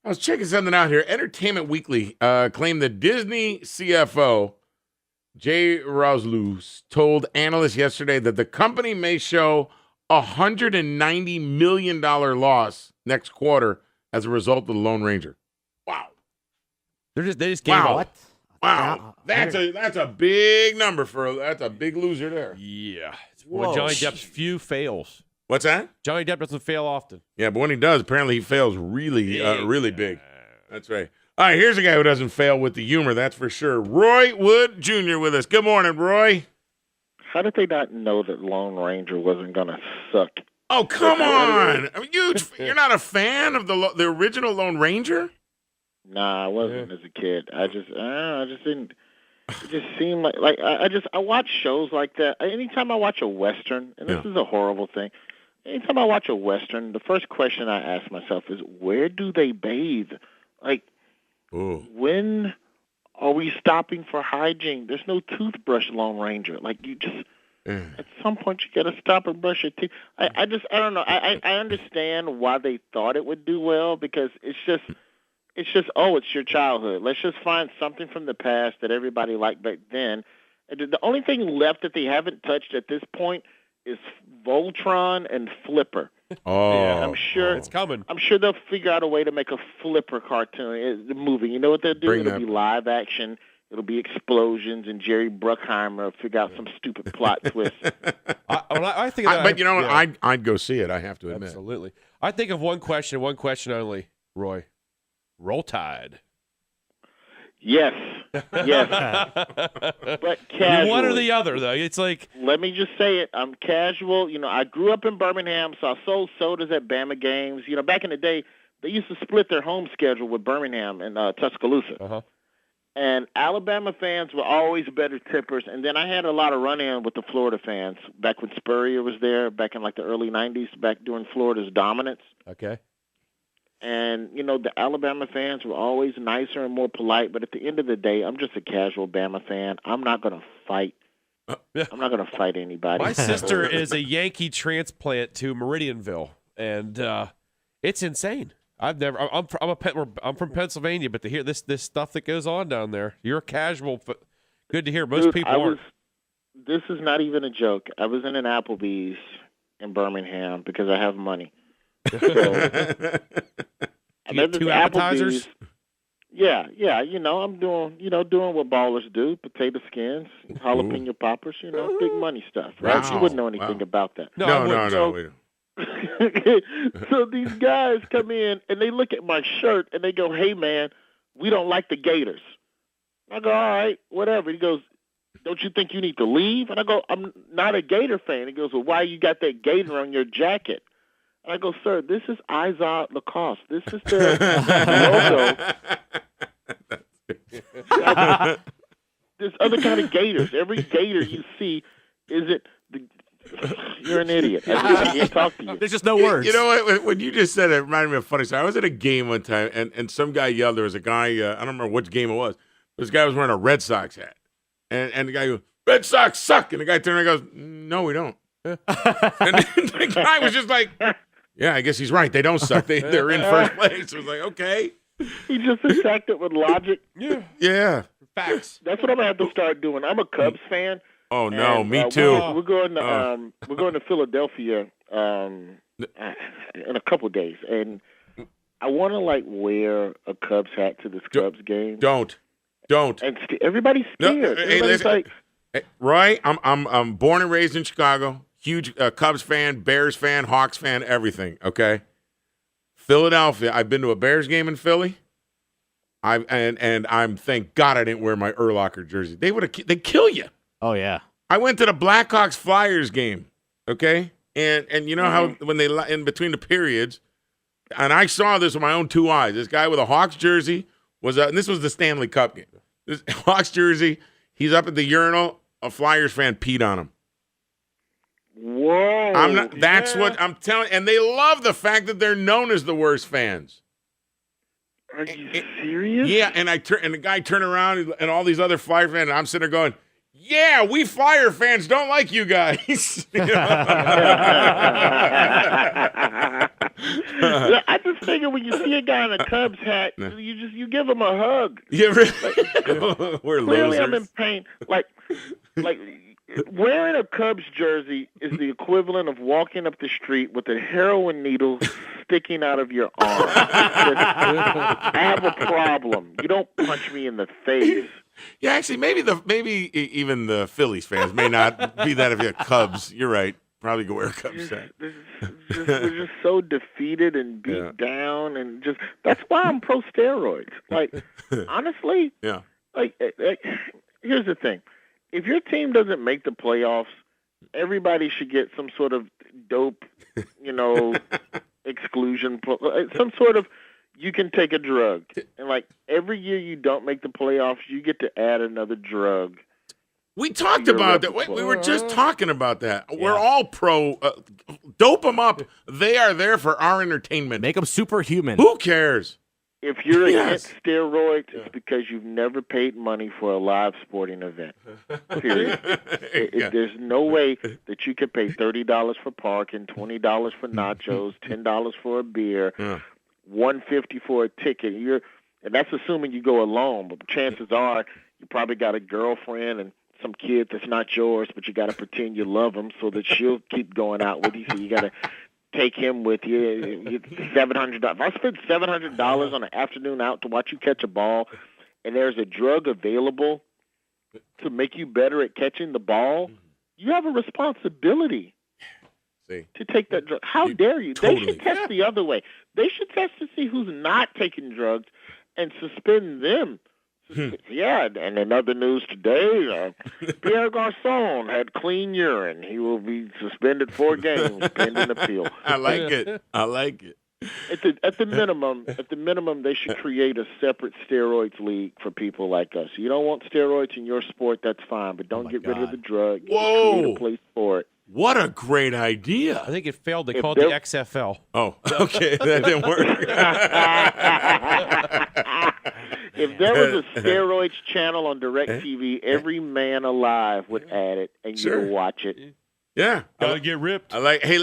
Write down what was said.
I was checking something out here. Entertainment Weekly claimed that Disney CFO Jay Roslow told analysts yesterday that the company may show $190 million loss next quarter as a result of the Lone Ranger. Wow. They just gave Wow. up. Wow. That's a big number that's a big loser there. Yeah. Whoa. When Johnny Depp's few fails. What's that? Johnny Depp doesn't fail often. Yeah, but when he does, apparently he fails really big. That's right. All right, here's a guy who doesn't fail with the humor, that's for sure. Roy Wood Jr. with us. Good morning, Roy. How did they not know that Lone Ranger wasn't going to suck? Oh, come on. I mean, you're not a fan of the original Lone Ranger? Nah, I wasn't as a kid. I just didn't. It just seemed like I watch shows like that. Anytime I watch a Western, and this is a horrible thing, anytime I watch a Western, the first question I ask myself is, where do they bathe? Like, when are we stopping for hygiene? There's no toothbrush, Lone Ranger. Like, you just, at some point, you got to stop and brush your teeth. I don't know. I understand why they thought it would do well, because it's just, it's your childhood. Let's just find something from the past that everybody liked back then. And the only thing left that they haven't touched at this point is Voltron and Flipper. Oh, yeah, I'm sure it's coming. I'm sure they'll figure out a way to make a Flipper cartoon, the movie. You know what they'll do? It'll be live action. It'll be explosions, and Jerry Bruckheimer will figure out some stupid plot twist. I think, but you know what? I'd go see it. I have to admit. Absolutely. I think of one question only. Roy, Roll Tide. Yes. But casual. One or the other, though. It's like, let me just say it. I'm casual. You know, I grew up in Birmingham, so I sold sodas at Bama games. You know, back in the day, they used to split their home schedule with Birmingham and Tuscaloosa. Uh-huh. And Alabama fans were always better tippers. And then I had a lot of run-in with the Florida fans back when Spurrier was there, back in like the early 90s, back during Florida's dominance. Okay. And, you know, the Alabama fans were always nicer and more polite. But at the end of the day, I'm just a casual Bama fan. I'm not going to fight. I'm not going to fight anybody. My sister is a Yankee transplant to Meridianville, and it's insane. I'm from Pennsylvania, but to hear this stuff that goes on down there, you're a casual. Good to hear. Most people aren't. This is not even a joke. I was in an Applebee's in Birmingham because I have money. So, you get 2 appetizers? Yeah. You know, I'm doing what ballers do: potato skins, jalapeno poppers. You know, big money stuff, right? Wow. You wouldn't know anything about that. No. So these guys come in and they look at my shirt and they go, "Hey, man, we don't like the Gators." I go, "All right, whatever." He goes, "Don't you think you need to leave?" And I go, "I'm not a Gator fan." He goes, "Well, why you got that Gator on your jacket?" And I go, "Sir, this is Izod Lacoste. This is their logo." There's other kind of Gators. Every Gator you see isn't the... You're an idiot. I can't talk to you. There's just no words. You know what? When you just said it reminded me of a funny story. I was at a game one time, and some guy yelled. There was a guy, I don't remember which game it was. This guy was wearing a Red Sox hat. And the guy goes, "Red Sox suck." And the guy turned around and goes, "No, we don't." And the guy was just like, "Yeah, I guess he's right. They don't suck. They're in first place." It was like, okay. He just attacked it with logic. Yeah. Facts. That's what I'm going to have to start doing. I'm a Cubs fan. Oh, no, and, me too. We're going to Philadelphia in a couple of days, and I want to wear a Cubs hat to this Cubs game. Don't. And everybody's scared. Everybody's like, Roy, I'm born and raised in Chicago. Huge Cubs fan, Bears fan, Hawks fan, everything. Okay. Philadelphia. I've been to a Bears game in Philly. I'm thank God I didn't wear my Urlacher jersey. They'd kill you. Oh yeah. I went to the Blackhawks Flyers game. Okay, and you know how when they in between the periods, and I saw this with my own 2 eyes. This guy with a Hawks jersey and this was the Stanley Cup game. This Hawks jersey. He's up at the urinal. A Flyers fan peed on him. Whoa! That's what I'm telling. And they love the fact that they're known as the worst fans. Are you serious? Yeah, and the guy turned around and all these other Flyer fans, and I'm sitting there going, yeah, we Fire fans don't like you guys. You know? Yeah, I just figure when you see a guy in a Cubs hat, you give him a hug. Yeah, really. We're Clearly, losers. I'm in pain. Like wearing a Cubs jersey is the equivalent of walking up the street with a heroin needle sticking out of your arm. I have a problem. You don't punch me in the face. Yeah, actually, maybe even the Phillies fans may not be that of the Cubs. You're right. Probably go wear a Cubs hat. They're just so defeated and beat down, and just that's why I'm pro steroids. Like, honestly, like here's the thing: if your team doesn't make the playoffs, everybody should get some sort of dope, exclusion, some sort of. You can take a drug, and like every year you don't make the playoffs, you get to add another drug. We talked about that. We were just talking about that. Yeah. We're all pro. Dope them up. They are there for our entertainment. Make them superhuman. Who cares? If you're against steroids, it's because you've never paid money for a live sporting event. Period. There's no way that you could pay $30 for parking, $20 for nachos, $10 for a beer, $150 for a ticket. And that's assuming you go alone. But chances are you probably got a girlfriend and some kid that's not yours, but you got to pretend you love him so that she'll keep going out with you. So you got to take him with you. $700. If I spend $700 on an afternoon out to watch you catch a ball, and there's a drug available to make you better at catching the ball, you have a responsibility to take that drug. How dare you? Totally. They should test the other way. They should test to see who's not taking drugs and suspend them. Yeah, and in other news today, Pierre Garçon had clean urine. He will be suspended 4 games pending appeal. I like it. At the minimum, they should create a separate steroids league for people like us. You don't want steroids in your sport, that's fine, but don't get rid of the drug. Whoa! Create a place for it. What a great idea! I think it failed. They called it the XFL. Oh, okay, that didn't work. If there was a steroids channel on DirecTV, every man alive would add it, and you'd watch it. Yeah, Gotta get ripped. I like. Hey,